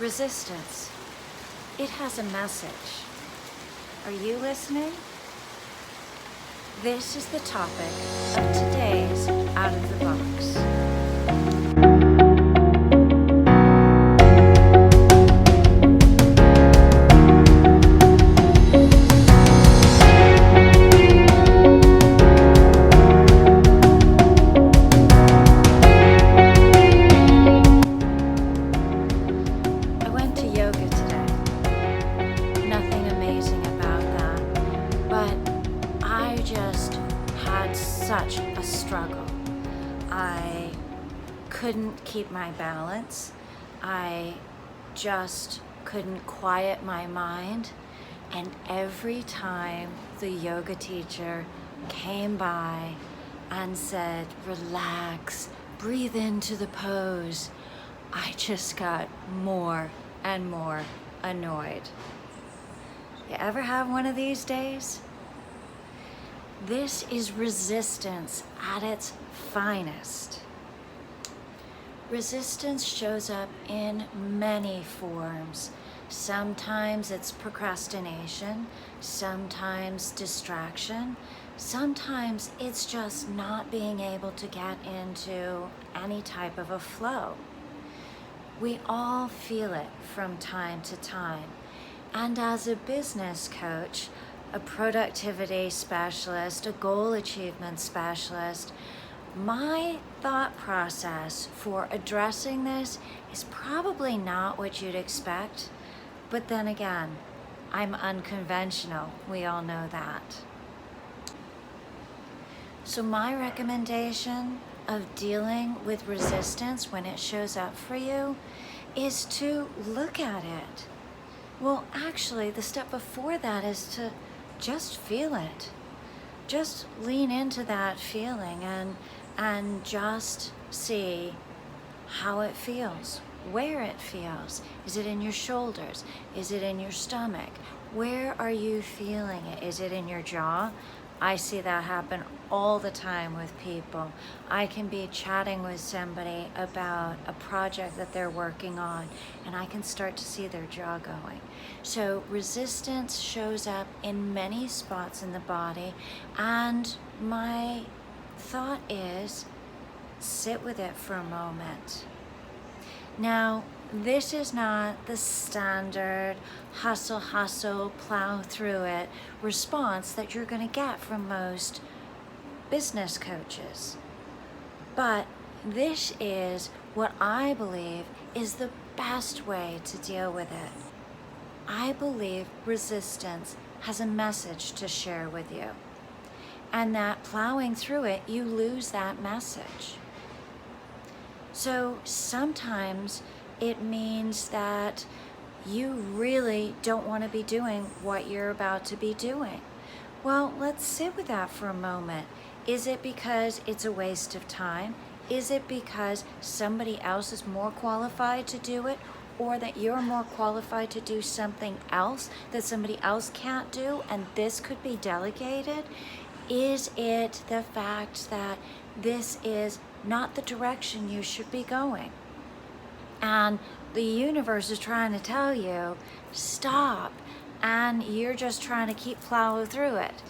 Resistance. It has a message. Are you listening? This is the topic of today's Out of the Box. I went to yoga today. Nothing amazing about that, but I just had such a struggle. I couldn't keep my balance. I just couldn't quiet my mind. And every time the yoga teacher came by and said, relax, breathe into the pose, I just got more and more annoyed. You ever have one of these days? This is resistance at its finest. Resistance shows up in many forms. Sometimes it's procrastination, sometimes distraction, sometimes it's just not being able to get into any type of a flow. We all feel it from time to time. And as a business coach, a productivity specialist, a goal achievement specialist, my thought process for addressing this is probably not what you'd expect, but then again, I'm unconventional. We all know that. So my recommendation of dealing with resistance when it shows up for you is to look at it. Well, actually, the step before that is to just feel it. Just lean into that feeling and just see how it feels, where it feels. Is it in your shoulders? Is it in your stomach? Where are you feeling it? Is it in your jaw? I see that happen all the time with people. I can be chatting with somebody about a project that they're working on, and I can start to see their jaw going. So resistance shows up in many spots in the body, and my thought is sit with it for a moment. Now, this is not the standard hustle, plow through it response that you're going to get from most business coaches. But this is what I believe is the best way to deal with it. I believe resistance has a message to share with you. And that plowing through it, you lose that message. So sometimes it means that you really don't want to be doing what you're about to be doing. Well, let's sit with that for a moment. Is it because it's a waste of time? Is it because somebody else is more qualified to do it? Or that you're more qualified to do something else that somebody else can't do and this could be delegated? Is it the fact that this is not the direction you should be going? And the universe is trying to tell you, stop, and you're just trying to keep plowing through it.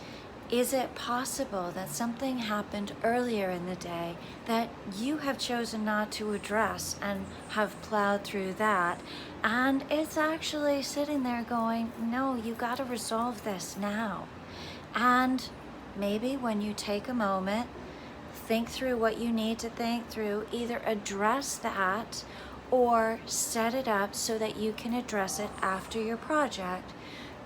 Is it possible that something happened earlier in the day that you have chosen not to address and have plowed through that? And it's actually sitting there going, no, you got to resolve this now. And maybe when you take a moment, think through what you need to think through, either address that or set it up so that you can address it after your project,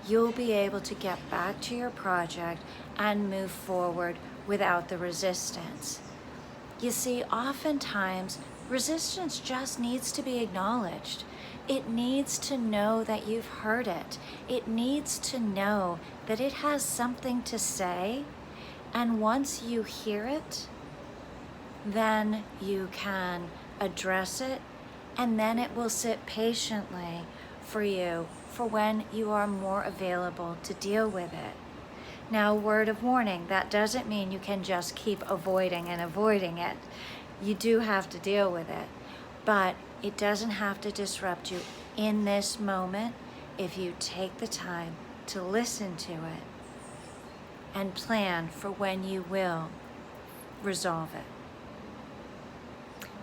you'll be able to get back to your project and move forward without the resistance. You see, oftentimes, resistance just needs to be acknowledged. It needs to know that you've heard it. It needs to know that it has something to say, and once you hear it, then you can address it, and then it will sit patiently for you for when you are more available to deal with it. Now, word of warning, that doesn't mean you can just keep avoiding it. You do have to deal with it, but it doesn't have to disrupt you in this moment if you take the time to listen to it and plan for when you will resolve it.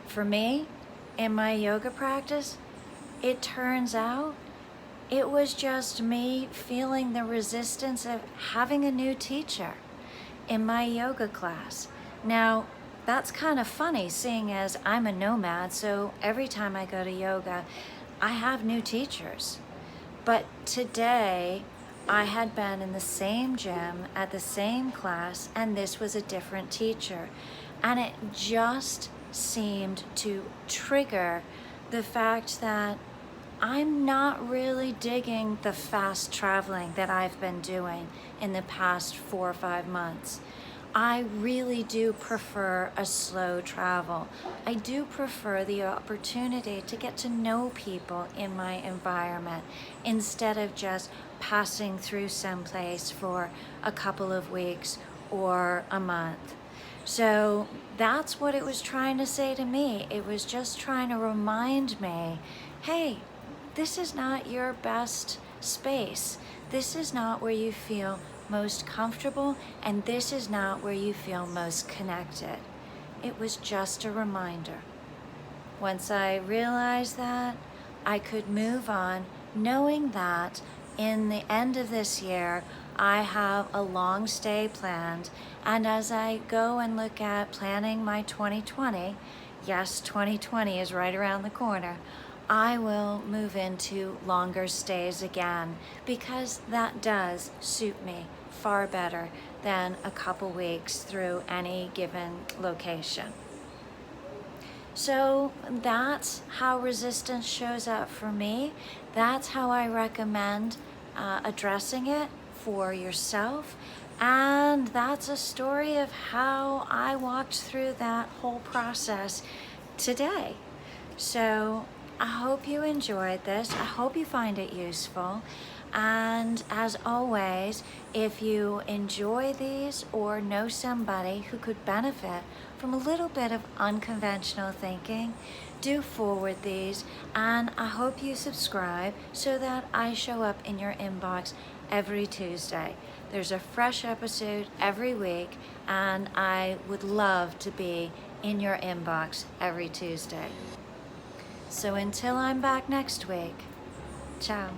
For me, in my yoga practice, it turns out it was just me feeling the resistance of having a new teacher in my yoga class. Now, that's kind of funny, seeing as I'm a nomad, so every time I go to yoga, I have new teachers. But today, I had been in the same gym at the same class, and this was a different teacher. And it just seemed to trigger the fact that I'm not really digging the fast traveling that I've been doing in the past 4 or 5 months. I really do prefer a slow travel. I do prefer the opportunity to get to know people in my environment instead of just passing through someplace for a couple of weeks or a month. So that's what it was trying to say to me. It was just trying to remind me, hey, this is not your best space. This is not where you feel most comfortable, and this is not where you feel most connected. It was just a reminder. Once I realized that, I could move on, knowing that in the end of this year, I have a long stay planned, and as I go and look at planning my 2020, yes, 2020 is right around the corner, I will move into longer stays again, because that does suit me far better than a couple weeks through any given location. So that's how resistance shows up for me. That's how I recommend addressing it for yourself. And that's a story of how I walked through that whole process today. So I hope you enjoyed this. I hope you find it useful. And as always, if you enjoy these or know somebody who could benefit from a little bit of unconventional thinking, do forward these, and I hope you subscribe so that I show up in your inbox every Tuesday. There's a fresh episode every week, and I would love to be in your inbox every Tuesday. So until I'm back next week, ciao.